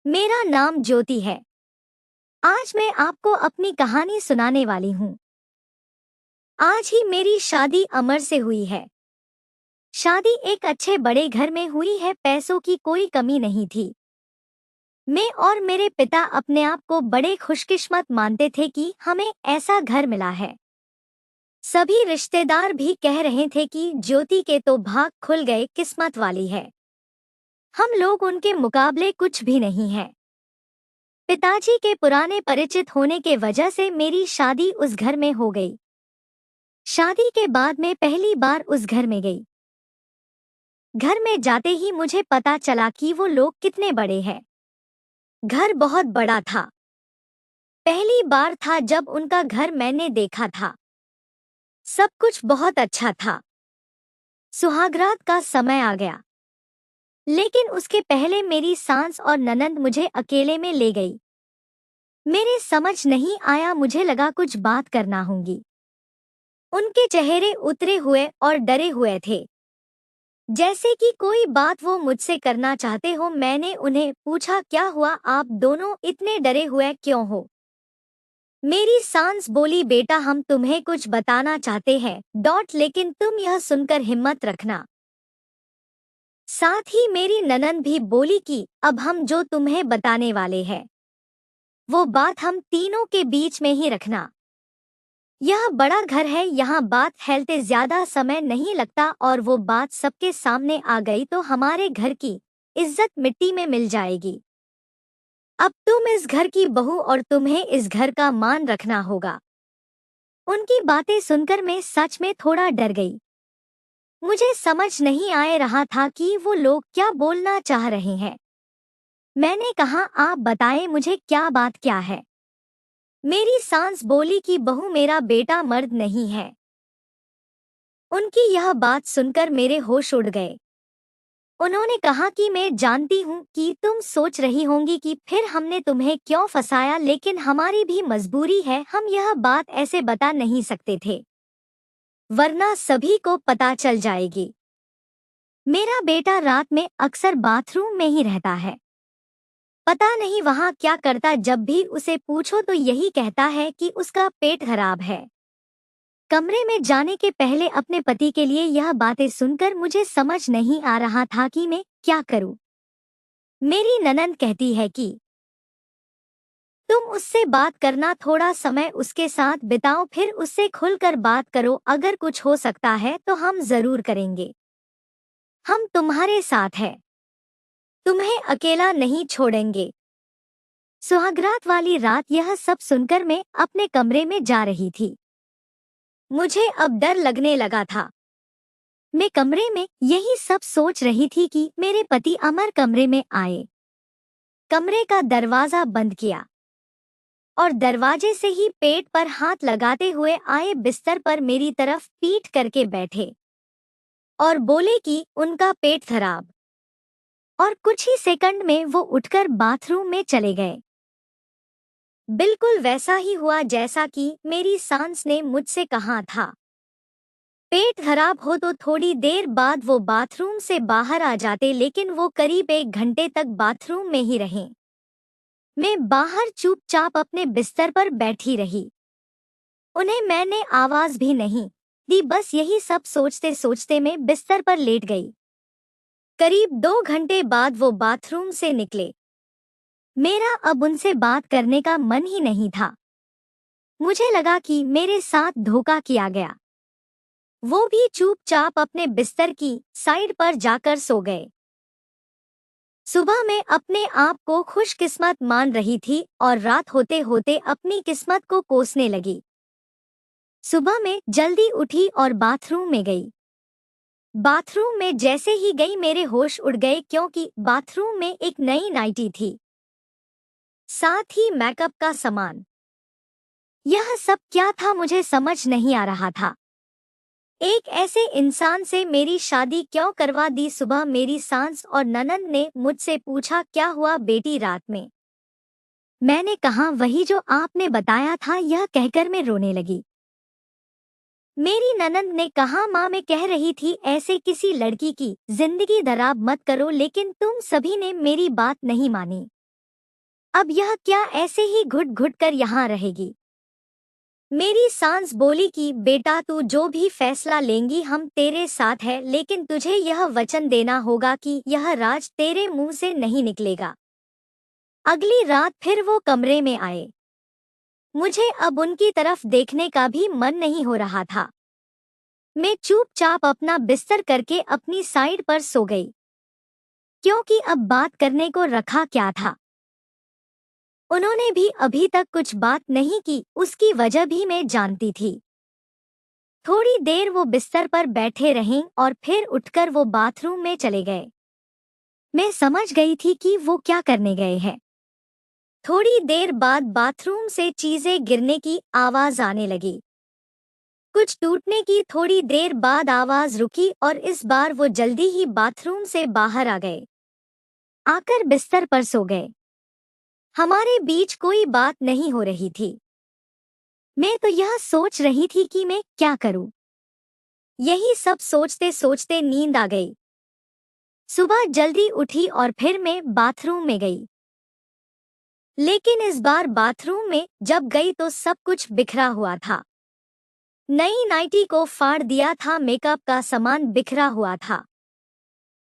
मेरा नाम ज्योति है। आज मैं आपको अपनी कहानी सुनाने वाली हूँ। आज ही मेरी शादी अमर से हुई है। शादी एक अच्छे बड़े घर में हुई है, पैसों की कोई कमी नहीं थी। मैं और मेरे पिता अपने आप को बड़े खुशकिस्मत मानते थे कि हमें ऐसा घर मिला है। सभी रिश्तेदार भी कह रहे थे कि ज्योति के तो भाग खुल गए, किस्मत वाली है। हम लोग उनके मुकाबले कुछ भी नहीं हैं। पिताजी के पुराने परिचित होने के वजह से मेरी शादी उस घर में हो गई। शादी के बाद मैं पहली बार उस घर में गई। घर में जाते ही मुझे पता चला कि वो लोग कितने बड़े हैं। घर बहुत बड़ा था। पहली बार था जब उनका घर मैंने देखा था। सब कुछ बहुत अच्छा था। सुहागरात का समय आ गया, लेकिन उसके पहले मेरी सास और ननंद मुझे अकेले में ले गई। मेरे समझ नहीं आया, मुझे लगा कुछ बात करना होगी। उनके चेहरे उतरे हुए और डरे हुए थे, जैसे कि कोई बात वो मुझसे करना चाहते हो। मैंने उन्हें पूछा, क्या हुआ, आप दोनों इतने डरे हुए क्यों हो? मेरी सास बोली, बेटा हम तुम्हें कुछ बताना चाहते हैं लेकिन तुम यह सुनकर हिम्मत रखना। साथ ही मेरी ननंद भी बोली कि अब हम जो तुम्हें बताने वाले हैं वो बात हम तीनों के बीच में ही रखना। यह बड़ा घर है, यहाँ बात फैलते ज्यादा समय नहीं लगता, और वो बात सबके सामने आ गई तो हमारे घर की इज्जत मिट्टी में मिल जाएगी। अब तुम इस घर की बहू और तुम्हें इस घर का मान रखना होगा। उनकी बातें सुनकर मैं सच में थोड़ा डर गई। मुझे समझ नहीं आ रहा था कि वो लोग क्या बोलना चाह रहे हैं। मैंने कहा, आप बताएं मुझे क्या है। मेरी सास बोली कि बहू मेरा बेटा मर्द नहीं है। उनकी यह बात सुनकर मेरे होश उड़ गए। उन्होंने कहा कि मैं जानती हूँ कि तुम सोच रही होंगी कि फिर हमने तुम्हें क्यों फंसाया, लेकिन हमारी भी मजबूरी है, हम यह बात ऐसे बता नहीं सकते थे, वरना सभी को पता चल जाएगी। मेरा बेटा रात में अक्सर बाथरूम में ही रहता है। पता नहीं वहाँ क्या करता, जब भी उसे पूछो तो यही कहता है कि उसका पेट खराब है। कमरे में जाने के पहले अपने पति के लिए यह बातें सुनकर मुझे समझ नहीं आ रहा था कि मैं क्या करूं। मेरी ननंद कहती है कि तुम उससे बात करना, थोड़ा समय उसके साथ बिताओ, फिर उससे खुलकर बात करो, अगर कुछ हो सकता है तो हम जरूर करेंगे। हम तुम्हारे साथ हैं, तुम्हें अकेला नहीं छोड़ेंगे। सुहागरात वाली रात यह सब सुनकर मैं अपने कमरे में जा रही थी। मुझे अब डर लगने लगा था। मैं कमरे में यही सब सोच रही थी कि मेरे पति अमर कमरे में आए। कमरे का दरवाजा बंद किया और दरवाजे से ही पेट पर हाथ लगाते हुए आए, बिस्तर पर मेरी तरफ पीठ करके बैठे और बोले कि उनका पेट खराब। और कुछ ही सेकंड में वो उठकर बाथरूम में चले गए। बिल्कुल वैसा ही हुआ जैसा कि मेरी सास ने मुझसे कहा था। पेट खराब हो तो थोड़ी देर बाद वो बाथरूम से बाहर आ जाते, लेकिन वो करीब 1 घंटे तक बाथरूम में ही रहे। मैं बाहर चुपचाप अपने बिस्तर पर बैठी रही। उन्हें मैंने आवाज भी नहीं दी, बस यही सब सोचते सोचते मैं बिस्तर पर लेट गई। करीब 2 घंटे बाद वो बाथरूम से निकले। मेरा अब उनसे बात करने का मन ही नहीं था। मुझे लगा कि मेरे साथ धोखा किया गया। वो भी चुपचाप अपने बिस्तर की साइड पर जाकर सो गए। सुबह मैं अपने आप को खुशकिस्मत मान रही थी और रात होते होते अपनी किस्मत को कोसने लगी। सुबह में जल्दी उठी और बाथरूम में गई। बाथरूम में जैसे ही गई मेरे होश उड़ गए, क्योंकि बाथरूम में एक नई नाइटी थी, साथ ही मेकअप का सामान। यह सब क्या था मुझे समझ नहीं आ रहा था। एक ऐसे इंसान से मेरी शादी क्यों करवा दी? सुबह मेरी सास और ननंद ने मुझसे पूछा, क्या हुआ बेटी रात में? मैंने कहा, वही जो आपने बताया था, यह कहकर मैं रोने लगी। मेरी ननंद ने कहा, माँ मैं कह रही थी ऐसे किसी लड़की की जिंदगी खराब मत करो, लेकिन तुम सभी ने मेरी बात नहीं मानी। अब यह क्या ऐसे ही घुट घुट कर यहाँ रहेगी? मेरी सास बोली कि बेटा तू जो भी फैसला लेंगी हम तेरे साथ है, लेकिन तुझे यह वचन देना होगा कि यह राज तेरे मुंह से नहीं निकलेगा। अगली रात फिर वो कमरे में आए। मुझे अब उनकी तरफ देखने का भी मन नहीं हो रहा था। मैं चुपचाप अपना बिस्तर करके अपनी साइड पर सो गई, क्योंकि अब बात करने को रखा क्या था। उन्होंने भी अभी तक कुछ बात नहीं की, उसकी वजह भी मैं जानती थी। थोड़ी देर वो बिस्तर पर बैठे रहें और फिर उठकर वो बाथरूम में चले गए। मैं समझ गई थी कि वो क्या करने गए हैं। थोड़ी देर बाद बाथरूम से चीजें गिरने की आवाज आने लगी। कुछ टूटने की थोड़ी देर बाद आवाज रुकी और इस बार वो जल्दी ही बाथरूम से बाहर आ गए। आकर बिस्तर पर सो गए। हमारे बीच कोई बात नहीं हो रही थी। मैं तो यह सोच रही थी कि मैं क्या करूं। यही सब सोचते सोचते नींद आ गई। सुबह जल्दी उठी और फिर मैं बाथरूम में गई। लेकिन इस बार बाथरूम में जब गई तो सब कुछ बिखरा हुआ था। नई नाइटी को फाड़ दिया था, मेकअप का सामान बिखरा हुआ था।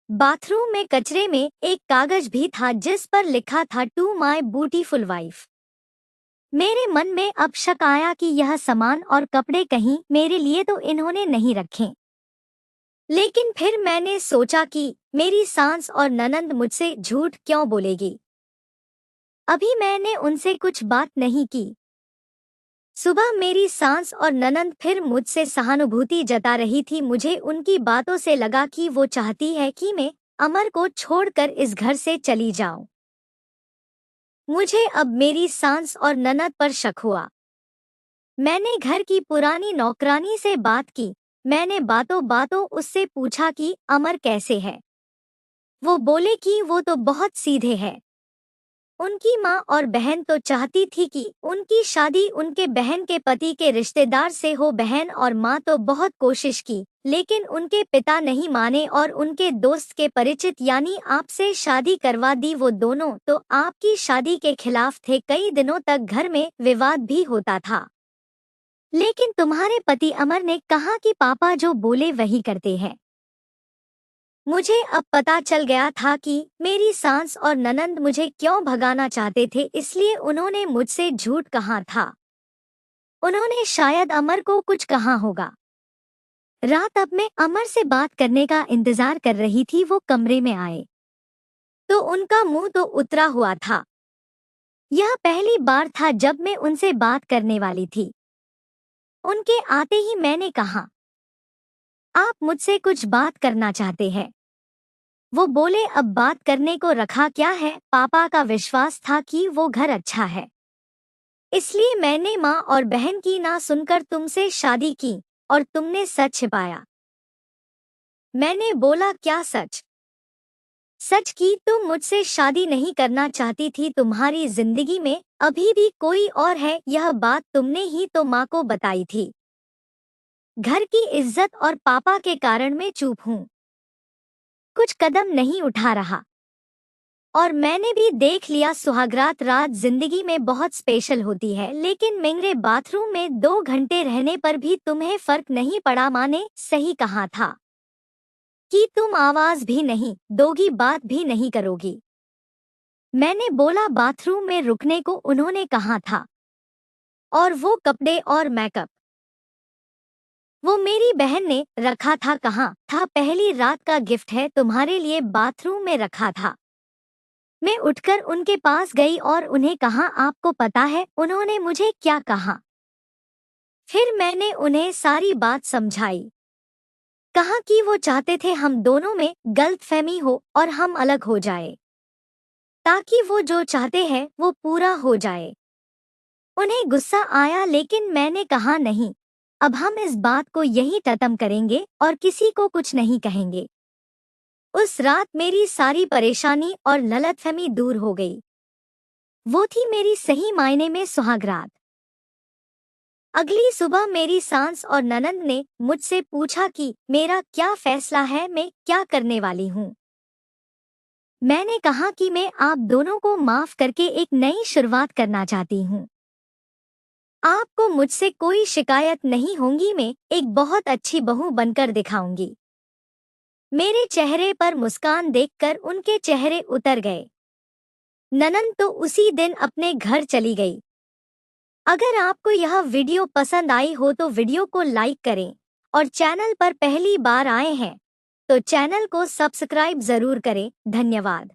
बाथरूम में कचरे में एक कागज भी था जिस पर लिखा था टू माई ब्यूटीफुल वाइफ। मेरे मन में अब शक आया कि यह सामान और कपड़े कहीं मेरे लिए तो इन्होंने नहीं रखे। लेकिन फिर मैंने सोचा कि मेरी सास और ननंद मुझसे झूठ क्यों बोलेगी। अभी मैंने उनसे कुछ बात नहीं की। सुबह मेरी सास और ननंद फिर मुझसे सहानुभूति जता रही थी। मुझे उनकी बातों से लगा कि वो चाहती है कि मैं अमर को छोड़कर इस घर से चली जाऊं। मुझे अब मेरी सास और ननंद पर शक हुआ। मैंने घर की पुरानी नौकरानी से बात की। मैंने बातों बातों उससे पूछा कि अमर कैसे है। वो बोले कि वो तो बहुत सीधे है। उनकी माँ और बहन तो चाहती थी कि उनकी शादी उनके बहन के पति के रिश्तेदार से हो। बहन और माँ तो बहुत कोशिश की, लेकिन उनके पिता नहीं माने और उनके दोस्त के परिचित यानी आपसे शादी करवा दी। वो दोनों तो आपकी शादी के खिलाफ थे। कई दिनों तक घर में विवाद भी होता था। लेकिन तुम्हारे पति अमर ने कहा कि पापा जो बोले वही करते हैं। मुझे अब पता चल गया था कि मेरी सास और ननंद मुझे क्यों भगाना चाहते थे, इसलिए उन्होंने मुझसे झूठ कहा था। उन्होंने शायद अमर को कुछ कहा होगा। रात अब मैं अमर से बात करने का इंतजार कर रही थी। वो कमरे में आए तो उनका मुंह तो उतरा हुआ था। यह पहली बार था जब मैं उनसे बात करने वाली थी। उनके आते ही मैंने कहा, आप मुझसे कुछ बात करना चाहते हैं? वो बोले, अब बात करने को रखा क्या है। पापा का विश्वास था कि वो घर अच्छा है, इसलिए मैंने माँ और बहन की ना सुनकर तुमसे शादी की और तुमने सच छिपाया। मैंने बोला, क्या सच? सच कि तुम मुझसे शादी नहीं करना चाहती थी। तुम्हारी जिंदगी में अभी भी कोई और है, यह बात तुमने ही तो माँ को बताई थी। घर की इज्जत और पापा के कारण मैं चुप हूँ, कुछ कदम नहीं उठा रहा। और मैंने भी देख लिया, सुहागरात रात जिंदगी में बहुत स्पेशल होती है, लेकिन मेरे बाथरूम में 2 घंटे रहने पर भी तुम्हें फर्क नहीं पड़ा। माँ ने सही कहा था कि तुम आवाज भी नहीं दोगी, बात भी नहीं करोगी। मैंने बोला, बाथरूम में रुकने को उन्होंने कहा था। और वो कपड़े और मेकअप वो मेरी बहन ने रखा था। कहाँ था? पहली रात का गिफ्ट है, तुम्हारे लिए बाथरूम में रखा था। मैं उठकर उनके पास गई और उन्हें कहा, आपको पता है उन्होंने मुझे क्या कहा? फिर मैंने उन्हें सारी बात समझाई। कहा कि वो चाहते थे हम दोनों में गलतफहमी हो और हम अलग हो जाए, ताकि वो जो चाहते हैं वो पूरा हो जाए। उन्हें गुस्सा आया, लेकिन मैंने कहा नहीं, अब हम इस बात को यहीं खत्म करेंगे और किसी को कुछ नहीं कहेंगे। उस रात मेरी सारी परेशानी और गलतफहमी दूर हो गई। वो थी मेरी सही मायने में सुहागरात। अगली सुबह मेरी सास और ननंद ने मुझसे पूछा कि मेरा क्या फैसला है, मैं क्या करने वाली हूँ। मैंने कहा कि मैं आप दोनों को माफ करके एक नई शुरुआत करना चाहती हूँ। आपको मुझसे कोई शिकायत नहीं होगी, मैं एक बहुत अच्छी बहू बनकर दिखाऊंगी। मेरे चेहरे पर मुस्कान देखकर उनके चेहरे उतर गए। ननन तो उसी दिन अपने घर चली गई। अगर आपको यह वीडियो पसंद आई हो तो वीडियो को लाइक करें और चैनल पर पहली बार आए हैं तो चैनल को सब्सक्राइब जरूर करें। धन्यवाद।